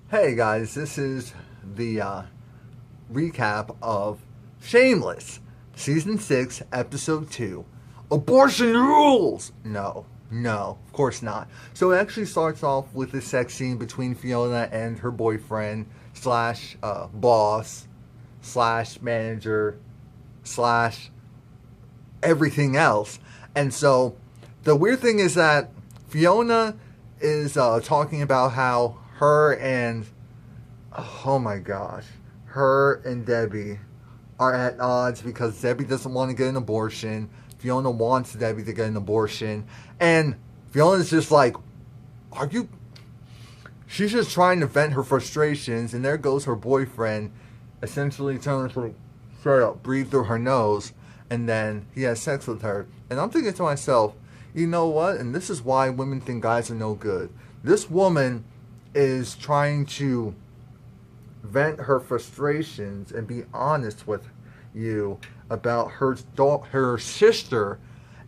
Hey guys, this is the recap of Shameless, Season 6, Episode 2. Abortion rules! No, no, of course not. So it actually starts off with a sex scene between Fiona and her boyfriend, slash boss, slash manager, slash everything else. And so the weird thing is that Fiona is talking about how her and oh my gosh, her and Debbie are at odds because Debbie doesn't want to get an abortion. Fiona wants Debbie to get an abortion. And Fiona's just like, are you. She's just trying to vent her frustrations, and there goes her boyfriend, essentially telling her to shut up, breathe through her nose, and then he has sex with her. And I'm thinking to myself, you know what? And this is why women think guys are no good. This woman is trying to vent her frustrations and be honest with you about her sister,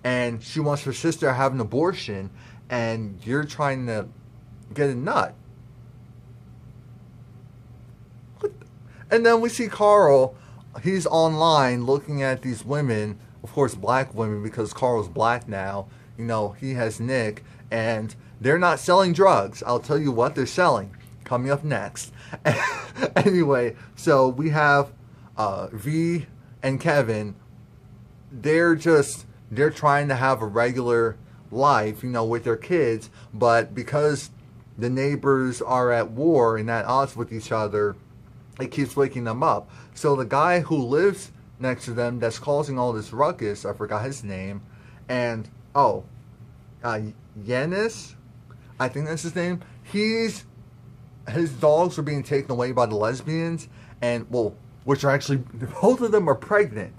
and she wants her sister to have an abortion, and you're trying to get a nut. And then we see Carl. He's online looking at these women, of course, black women, because Carl's black now. You know, he has Nick, and they're not selling drugs. I'll tell you what they're selling. Coming up next. Anyway, so we have V and Kevin. They're trying to have a regular life, you know, with their kids, but because the neighbors are at war and at odds with each other, it keeps waking them up. So the guy who lives next to them that's causing all this ruckus, I forgot his name, and uh, Yanis, I think that's his name. His dogs are being taken away by the lesbians, and well, which are actually both of them are pregnant.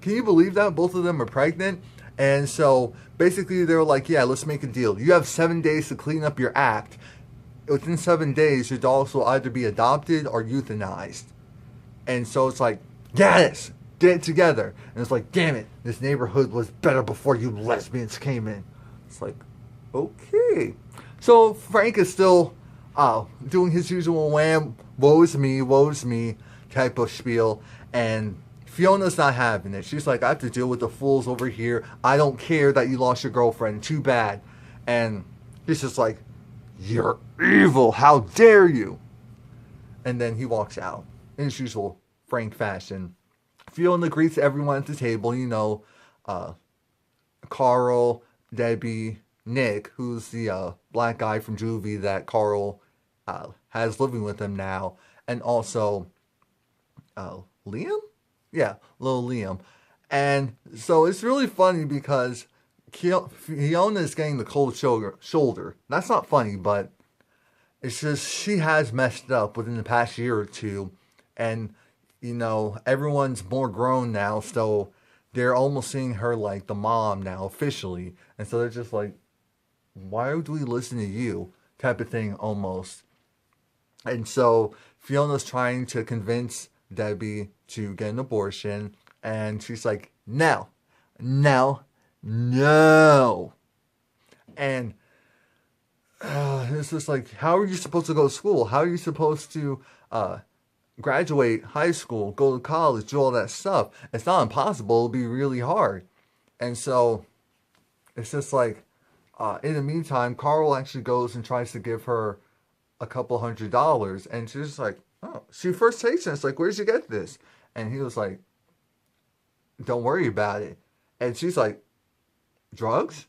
Can you believe that? Both of them are pregnant, and so basically they were like, "Yeah, let's make a deal. You have 7 days to clean up your act. Within 7 days, your dogs will either be adopted or euthanized." And so it's like, yes, get it together. And it's like, damn it, this neighborhood was better before you lesbians came in. It's like, okay. So Frank is still doing his usual wham, woe's me type of spiel. And Fiona's not having it. She's like, I have to deal with the fools over here. I don't care that you lost your girlfriend. Too bad. And he's just like, you're evil. How dare you? And then he walks out in his usual Frank fashion. Fiona greets everyone at the table. You know, Carl, Debbie, Nick, who's the black guy from Juvie that Carl has living with him now, and also Liam? Yeah, little Liam. And so it's really funny because Fiona is getting the cold shoulder. That's not funny, but it's just she has messed up within the past year or two. And, you know, everyone's more grown now, so they're almost seeing her like the mom now, officially. And so they're just like, why do we listen to you? Type of thing, almost. And so Fiona's trying to convince Debbie to get an abortion, and she's like, no, no, no. And it's just like, how are you supposed to go to school? How are you supposed to graduate high school, go to college, do all that stuff? It's not impossible. It'll be really hard. And so it's just like, in the meantime, Carl actually goes and tries to give her a couple $100, and she's just like, oh, she first takes it. It's like, where'd you get this? And he was like, don't worry about it. And she's like, drugs?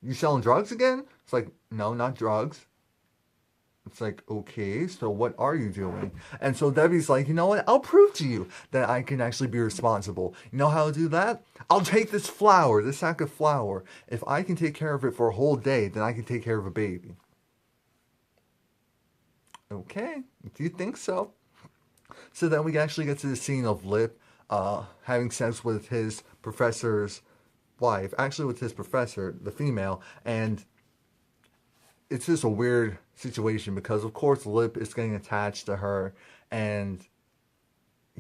You selling drugs again? It's like, no, not drugs. It's like, okay, so what are you doing? And so Debbie's like, you know what? I'll prove to you that I can actually be responsible. You know how to do that? I'll take this flour, this sack of flour. If I can take care of it for a whole day, then I can take care of a baby. Okay, do you think so? So then we actually get to the scene of Lip having sex with his professor's wife, actually with his professor, the female, and it's just a weird situation because, of course, Lip is getting attached to her, and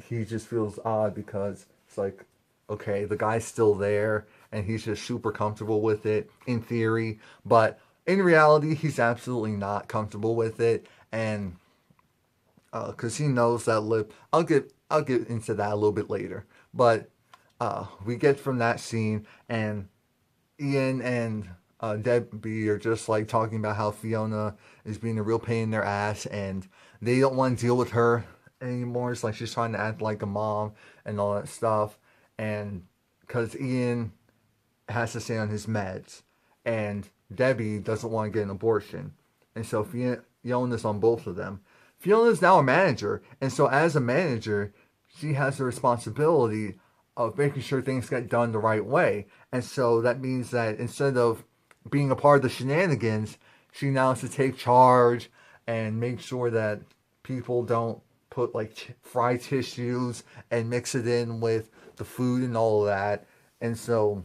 he just feels odd because it's like, okay, the guy's still there, and he's just super comfortable with it, in theory, but in reality, he's absolutely not comfortable with it, and because he knows that Lip. I'll get into that a little bit later. But we get from that scene, and Ian and Debbie are just like talking about how Fiona is being a real pain in their ass, and they don't want to deal with her anymore. It's like she's trying to act like a mom and all that stuff, and because Ian has to stay on his meds, and Debbie doesn't want to get an abortion, and so Fiona's on both of them. Fiona's now a manager, and so as a manager, she has the responsibility of making sure things get done the right way. And so that means that instead of being a part of the shenanigans, she now has to take charge and make sure that people don't put like fry tissues and mix it in with the food and all of that. And so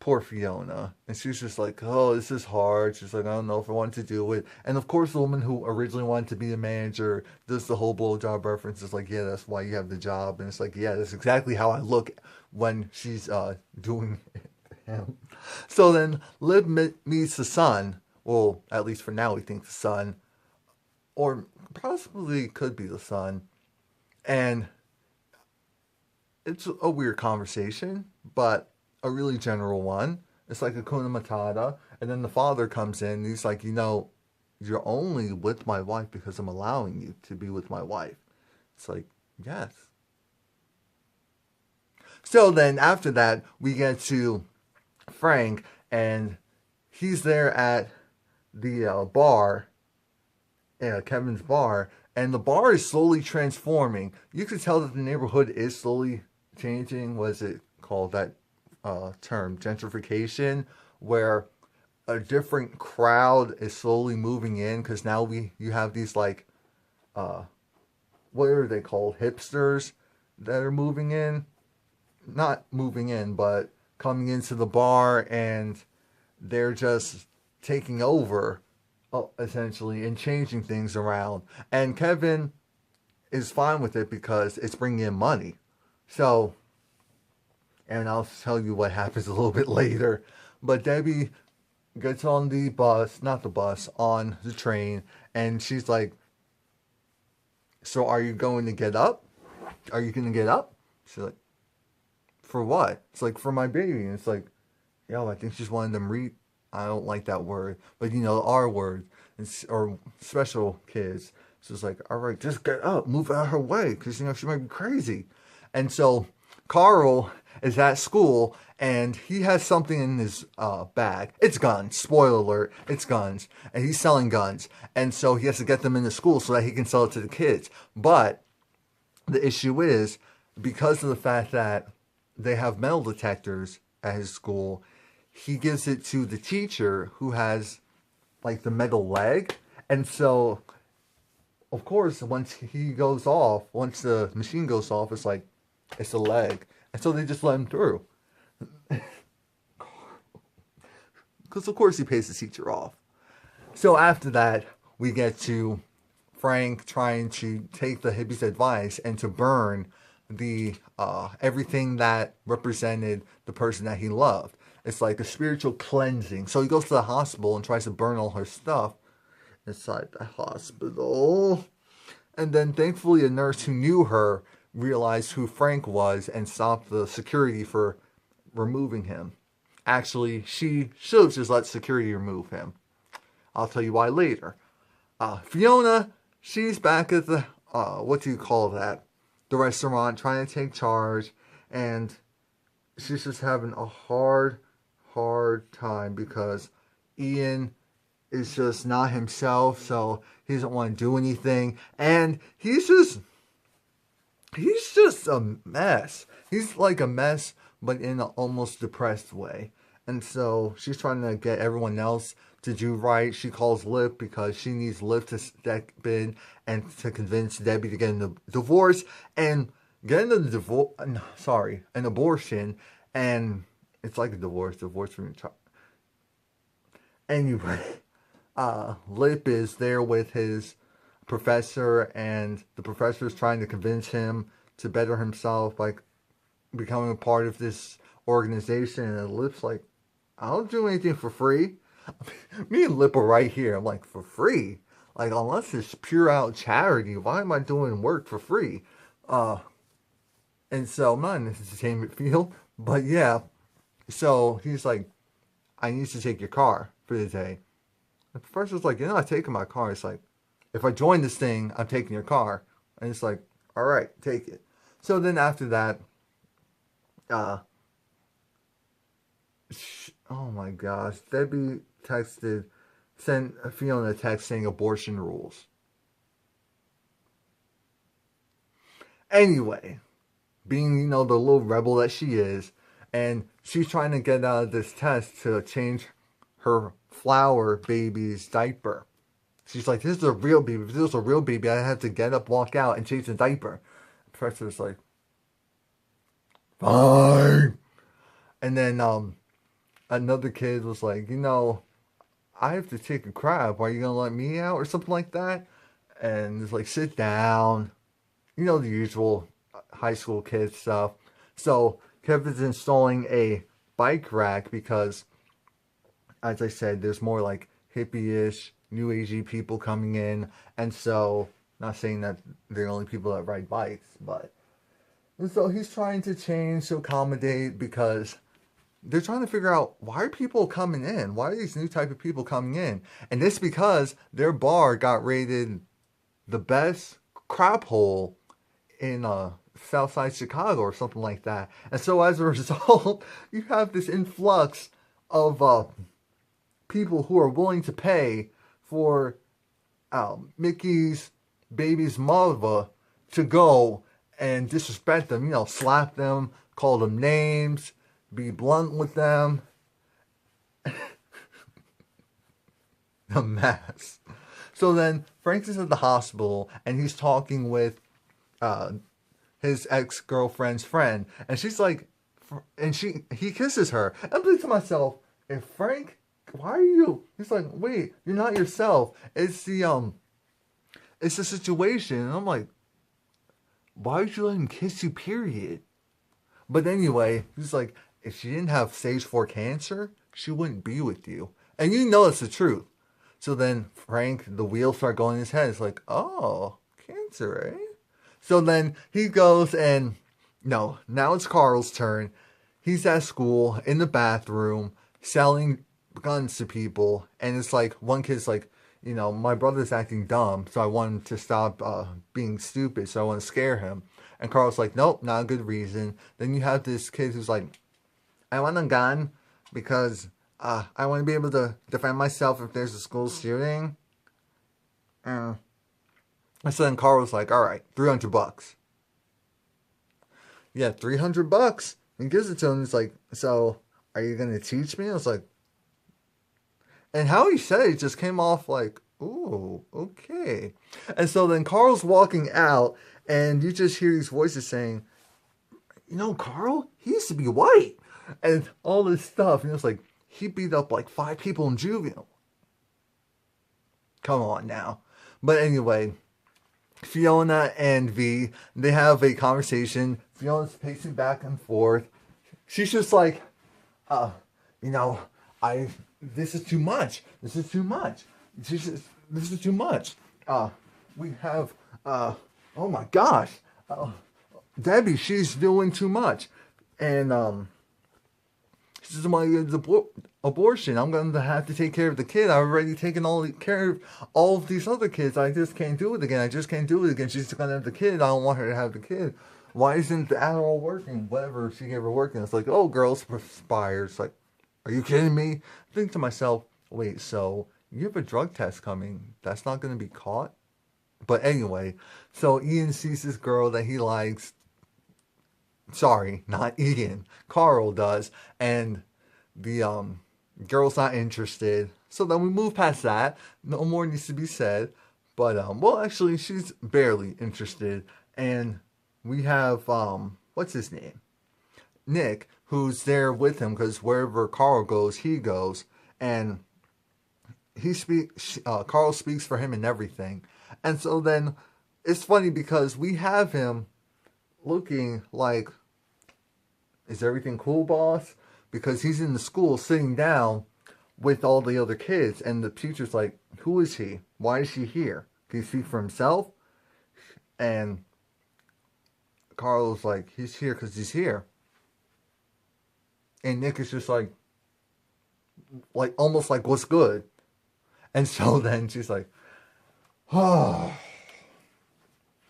poor Fiona. And she's just like, oh, this is hard. She's like, I don't know if I want to do it. And of course, the woman who originally wanted to be the manager does the whole blowjob reference. It's like, yeah, that's why you have the job. And it's like, yeah, that's exactly how I look when she's doing him. So then Liv meets the son. Well, at least for now, we think the son. Or possibly could be the son. And it's a weird conversation, but a really general one. It's like a Kuna Matata. And then the father comes in and he's like, you're only with my wife because I'm allowing you to be with my wife. It's like, yes. So then after that, we get to Frank, and he's there at the bar, Kevin's bar, and the bar is slowly transforming. You could tell that the neighborhood is slowly changing. What is it called? That term, gentrification, where a different crowd is slowly moving in, because now you have these like what are they called, hipsters that are moving in, not moving in but coming into the bar, and they're just taking over essentially and changing things around, and Kevin is fine with it because it's bringing in money. So, and I'll tell you what happens a little bit later. But Debbie gets on the bus, not the bus, on the train, and she's like, so are you going to get up? Are you going to get up? She's like, for what? It's like, for my baby. And it's like, yo, I think she's one of them I don't like that word, but our word, or special kids. So it's like, all right, just get up, move out of her way, because she might be crazy. And so Carl is at school, and he has something in his bag. It's guns. Spoiler alert, it's guns. And he's selling guns. And so he has to get them into school so that he can sell it to the kids. But the issue is, because of the fact that they have metal detectors at his school, he gives it to the teacher who has like the metal leg. And so, of course, once the machine goes off, it's like, it's a leg. And so they just let him through. Because of course he pays the teacher off. So after that, we get to Frank trying to take the hippie's advice and to burn the everything that represented the person that he loved. It's like a spiritual cleansing. So he goes to the hospital and tries to burn all her stuff inside the hospital. And then thankfully a nurse who knew her realized who Frank was and stopped the security for removing him. Actually, she should have just let security remove him. I'll tell you why later. Fiona, she's back at the, what do you call that? The restaurant, trying to take charge. And she's just having a hard time because Ian is just not himself. So he doesn't want to do anything. And he's just a mess. He's like a mess, but in an almost depressed way. And so she's trying to get everyone else to do right. She calls Liv because she needs Liv to step in and to convince Debbie to get a divorce and getting an abortion. And it's like a divorce from your child. Anyway, Lip is there with his professor, and the professor is trying to convince him to better himself by becoming a part of this organization. And Lip's like, I don't do anything for free. Me and Lip are right here. I'm like, for free? Like, unless it's pure out charity, why am I doing work for free? Uh, and so I'm not in the entertainment field, but yeah. So he's like, I need to take your car for the day. At first, it's like, you're not taking my car. It's like, if I join this thing, I'm taking your car. And it's like, all right, take it. So then after that, uh, oh my gosh, Debbie sent Fiona a text saying abortion rules. Anyway, being, the little rebel that she is, and she's trying to get out of this test to change her flower baby's diaper. She's like, this is a real baby. If this was a real baby, I'd have to get up, walk out, and change the diaper. The professor's like, fine. And then another kid was like, I have to take a crap. Are you going to let me out? Or something like that. And it's like, sit down. The usual high school kid stuff. So Kevin's installing a bike rack because, as I said, there's more like hippie-ish, new agey people coming in. And so, not saying that they're the only people that ride bikes, but... And so he's trying to change to accommodate because they're trying to figure out, why are people coming in? Why are these new type of people coming in? And it's because their bar got rated the best crap hole in Southside Chicago or something like that. And so as a result, you have this influx of people who are willing to pay for Mickey's baby's mother to go and disrespect them, slap them, call them names, be blunt with them. A mess. So then Frank is at the hospital and he's talking with his ex-girlfriend's friend, and she's like, and he kisses her. I'm thinking to myself, if Frank, why are you? He's like, wait, you're not yourself. It's the situation. And I'm like, why would you let him kiss you? Period. But anyway, he's like, if she didn't have stage 4 cancer, she wouldn't be with you, and it's the truth. So then Frank, the wheels start going in his head. It's like, oh, cancer, eh? So then he goes and, no, now it's Carl's turn. He's at school, in the bathroom, selling guns to people. And it's like, one kid's like, my brother's acting dumb, so I want him to stop being stupid, so I want to scare him. And Carl's like, nope, not a good reason. Then you have this kid who's like, I want a gun because I want to be able to defend myself if there's a school shooting. And so then Carl was like, all right, $300. Yeah, $300. And gives it to him. He's like, so are you going to teach me? I was like, and how he said it just came off like, ooh, okay. And so then Carl's walking out and you just hear these voices saying, Carl, he used to be white. And all this stuff. And it's like, he beat up like 5 people in juvenile. Come on now. But anyway, Fiona and V, they have a conversation. Fiona's pacing back and forth. She's just like, this is too much. This is too much. This is too much. We have, oh my gosh. Debbie, she's doing too much. And, this is my abortion. I'm going to have to take care of the kid. I've already taken care of all of these other kids. I just can't do it again. She's going to have the kid. I don't want her to have the kid. Why isn't the Adderall working? Whatever she gave her working. It's like, oh, girls perspire. It's like, are you kidding me? I think to myself, wait, so you have a drug test coming. That's not going to be caught? But anyway, so Ian sees this girl that he likes. Sorry, not Ian. Carl does. And the girl's not interested. So then we move past that. No more needs to be said. But, well, actually, she's barely interested. And we have, what's his name? Nick, who's there with him because wherever Carl goes, he goes. And Carl speaks for him and everything. And so then it's funny because we have him looking like, is everything cool, boss? Because he's in the school sitting down with all the other kids, and the teacher's like, "Who is he? Why is he here? Can he speak for himself?" And Carl's like, "He's here because he's here." And Nick is just like almost like, "What's good?" And so then she's like, "Oh,"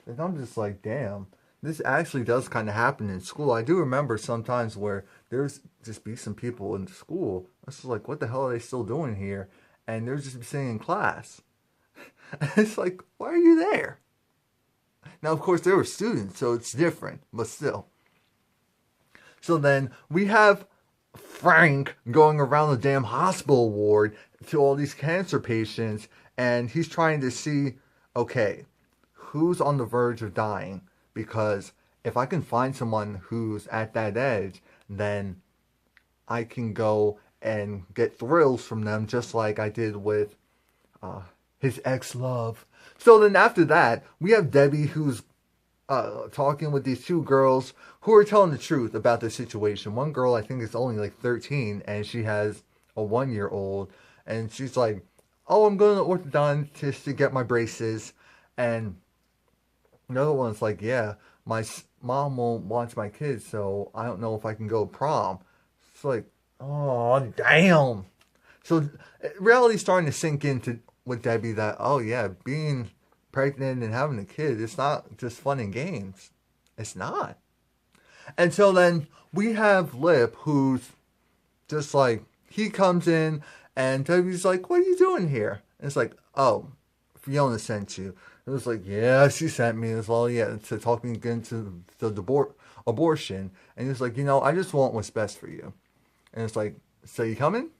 and I'm just like, "Damn." This actually does kind of happen in school. I do remember sometimes where there's just be some people in school. I was just like, what the hell are they still doing here? And they're just sitting in class. It's like, why are you there? Now, of course, they were students, so it's different, but still. So then we have Frank going around the damn hospital ward to all these cancer patients, and he's trying to see, okay, who's on the verge of dying? Because if I can find someone who's at that edge, then I can go and get thrills from them, just like I did with his ex-love. So then after that, we have Debbie, who's talking with these two girls who are telling the truth about the situation. One girl, I think, is only like 13, and she has a 1-year-old, and she's like, "Oh, I'm going to the orthodontist to get my braces," and the other one's like, "Yeah, my mom won't watch my kids, so I don't know if I can go to prom." It's like, oh, damn. So reality's starting to sink into with Debbie that, oh yeah, being pregnant and having a kid, it's not just fun and games. It's not. And so then we have Lip, who's just like, he comes in and Debbie's like, "What are you doing here?" And it's like, "Oh, Fiona sent you." It was like, "Yeah, she sent me as well." Yeah, to talk me into the abortion. And he's like, "I just want what's best for you." And it's like, "So you coming?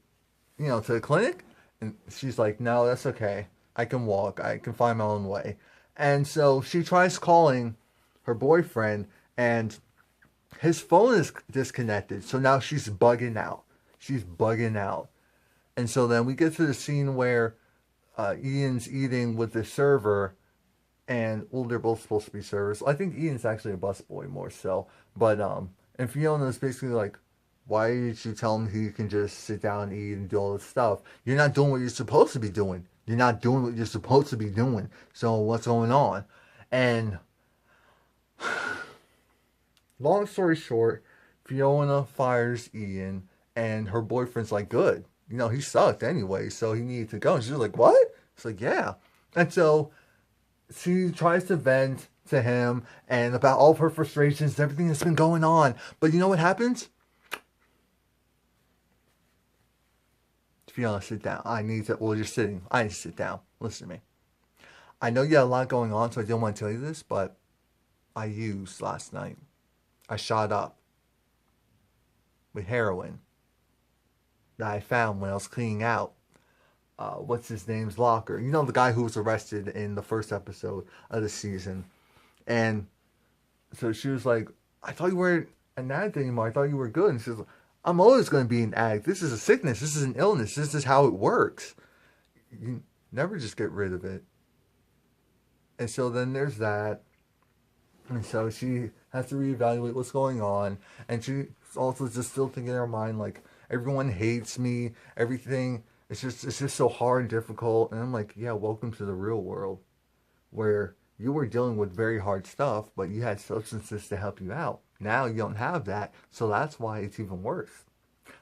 To the clinic?" And she's like, "No, that's okay. I can walk. I can find my own way." And so she tries calling her boyfriend, and his phone is disconnected. So now she's bugging out. She's bugging out. And so then we get to the scene where Ian's eating with the server, and well, they're both supposed to be servers. I think Ian's actually a busboy more so. But and Fiona's basically like, "Why did you tell him he can just sit down and eat and do all this stuff? You're not doing what you're supposed to be doing. You're not doing what you're supposed to be doing. So what's going on?" And long story short, Fiona fires Ian, and her boyfriend's like, "Good. He sucked anyway, so he needed to go." And she's like, "What?" It's like, "Yeah." And so she tries to vent to him and about all of her frustrations, everything that's been going on. But you know what happens? Fiona, sit down. Well, you're sitting. I need to sit down. Listen to me. I know you had a lot going on, so I didn't want to tell you this, but I used last night. I shot up with heroin that I found when I was cleaning out what's his name's locker. The guy who was arrested in the first episode of the season. And so she was like, "I thought you weren't an addict anymore. I thought you were good." And she was like, "I'm always going to be an addict. This is a sickness. This is an illness. This is how it works. You never just get rid of it." And so then there's that. And so she has to reevaluate what's going on. And she's also just still thinking in her mind, like, everyone hates me. Everything, it's just so hard and difficult. And I'm like, yeah, welcome to the real world, where you were dealing with very hard stuff, but you had substances to help you out. Now you don't have that, so that's why it's even worse.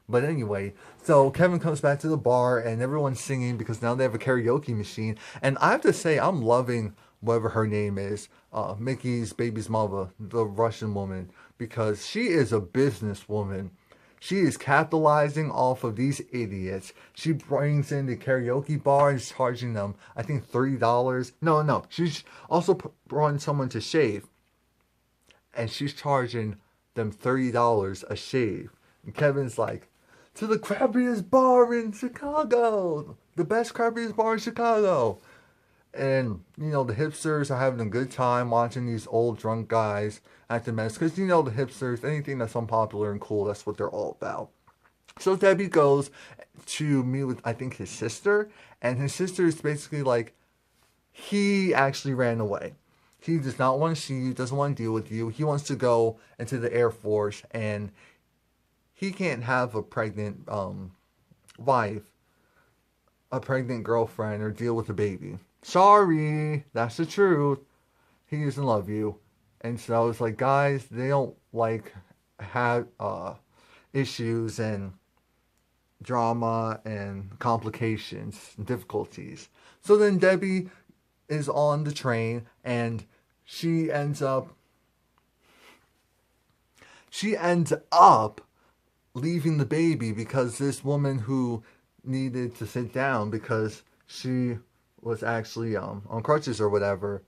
But anyway, so Kevin comes back to the bar, and everyone's singing because now they have a karaoke machine. And I have to say, I'm loving whatever her name is, Mickey's baby's mother, the Russian woman, because she is a businesswoman. She is capitalizing off of these idiots. She brings in the karaoke bar and is charging them, I think, $30. No. She's also brought in someone to shave, and she's charging them $30 a shave. And Kevin's like, "To the crappiest bar in Chicago. The best crappiest bar in Chicago." And, the hipsters are having a good time watching these old drunk guys at the mess. Because, the hipsters, anything that's unpopular and cool, that's what they're all about. So Debbie goes to meet with, I think, his sister. And his sister is basically like, he actually ran away. He does not want to see you, doesn't want to deal with you. He wants to go into the Air Force, and he can't have a pregnant wife a pregnant girlfriend or deal with a baby. Sorry, that's the truth. He doesn't love you. And so it's like, guys, they don't like have issues and drama and complications and difficulties. So then Debbie is on the train and she ends up leaving the baby because this woman who needed to sit down because she was actually on crutches or whatever,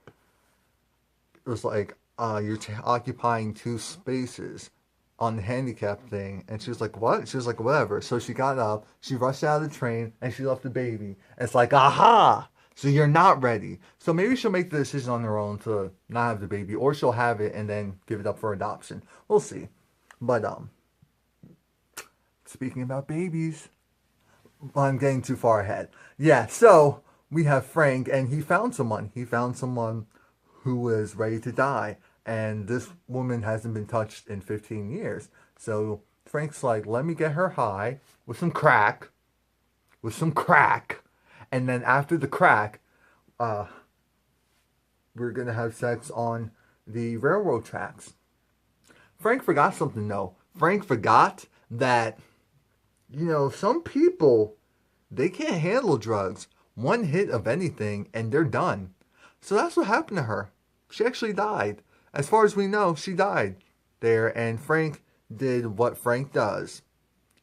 it was like, you're occupying two spaces on the handicap thing. And she was like, what? She was like, whatever. So she got up, she rushed out of the train, and she left the baby. And it's like, aha! So you're not ready. So maybe she'll make the decision on her own to not have the baby, or she'll have it and then give it up for adoption. We'll see. But speaking about babies, I'm getting too far ahead. Yeah, so we have Frank, and he found someone. He found someone who was ready to die. And this woman hasn't been touched in 15 years. So Frank's like, let me get her high with some crack. And then after the crack, we're going to have sex on the railroad tracks. Frank forgot something, though. Frank forgot that, some people, they can't handle drugs. One hit of anything, and they're done. So that's what happened to her. She actually died. As far as we know, she died there, and Frank did what Frank does.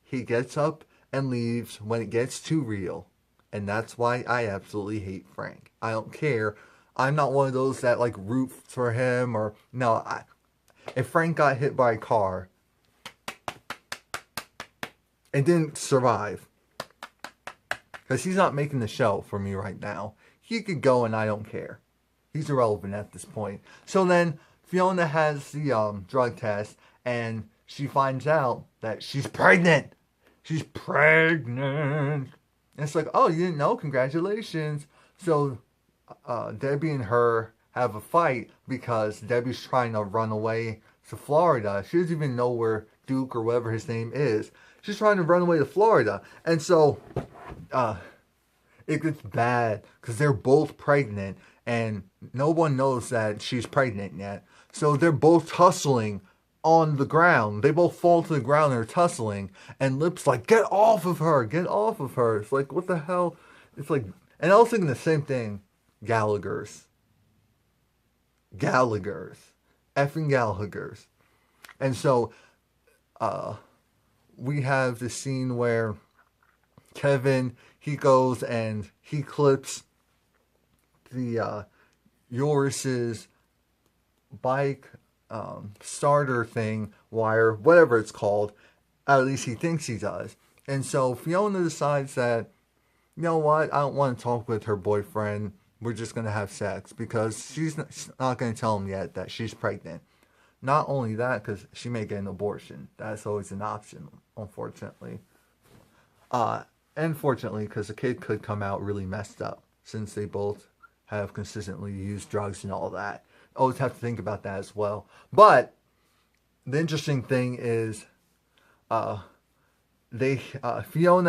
He gets up and leaves when it gets too real. And that's why I absolutely hate Frank. I don't care. I'm not one of those that, root for him or... No, if Frank got hit by a car and didn't survive, because he's not making the show for me right now, he could go and I don't care. He's irrelevant at this point. So then Fiona has the drug test, and she finds out that she's pregnant. She's pregnant. And it's like, oh, you didn't know? Congratulations. So Debbie and her have a fight because Debbie's trying to run away to Florida. She doesn't even know where Duke or whatever his name is. She's trying to run away to Florida. And so it gets bad because they're both pregnant. And no one knows that she's pregnant yet. So they're both tussling on the ground. They both fall to the ground and are tussling. And Lip's like, get off of her. Get off of her. It's like, what the hell? It's like, and I was thinking the same thing. Gallagher's. Effing Gallagher's. And so, we have this scene where Kevin, he goes and he clips the Yoris's bike starter thing, wire, whatever it's called. At least he thinks he does. And so Fiona decides that, you know what, I don't want to talk with her boyfriend. We're just going to have sex because she's not going to tell him yet that she's pregnant. Not only that, because she may get an abortion. That's always an option, unfortunately. And fortunately, because the kid could come out really messed up since they both have consistently used drugs and all that. Always have to think about that as well. But the interesting thing is Fiona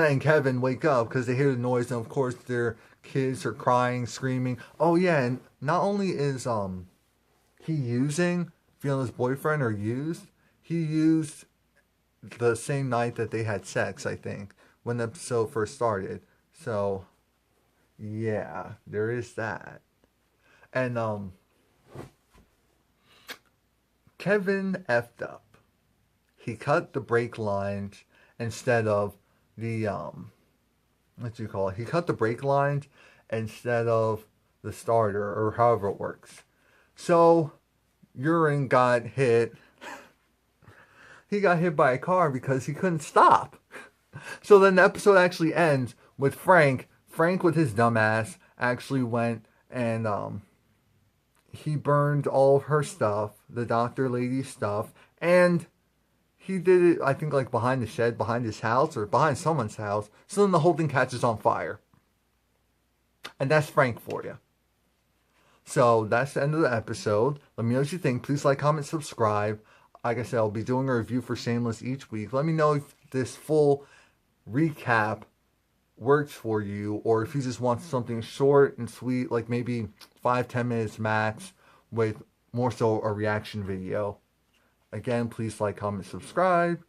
and Kevin wake up because they hear the noise, and of course their kids are crying, screaming. Oh yeah, and not only is he using Fiona's boyfriend, or he used the same night that they had sex, I think, when the episode first started. So yeah, there is that. And Kevin effed up. He cut the brake lines instead of the He cut the brake lines instead of the starter, or however it works. So Urine got hit. He got hit by a car because he couldn't stop. So then the episode actually ends with Frank. Frank, with his dumbass, actually went and he burned all of her stuff, the doctor lady's stuff, and he did it, I think, like behind the shed, behind his house, or behind someone's house. So then the whole thing catches on fire. And that's Frank for you. So that's the end of the episode. Let me know what you think. Please like, comment, subscribe. Like I said, I'll be doing a review for Shameless each week. Let me know if this full recap works for you, or if you just want something short and sweet, like maybe 5-10 minutes max, with more so a reaction video. Again, please like, comment, subscribe,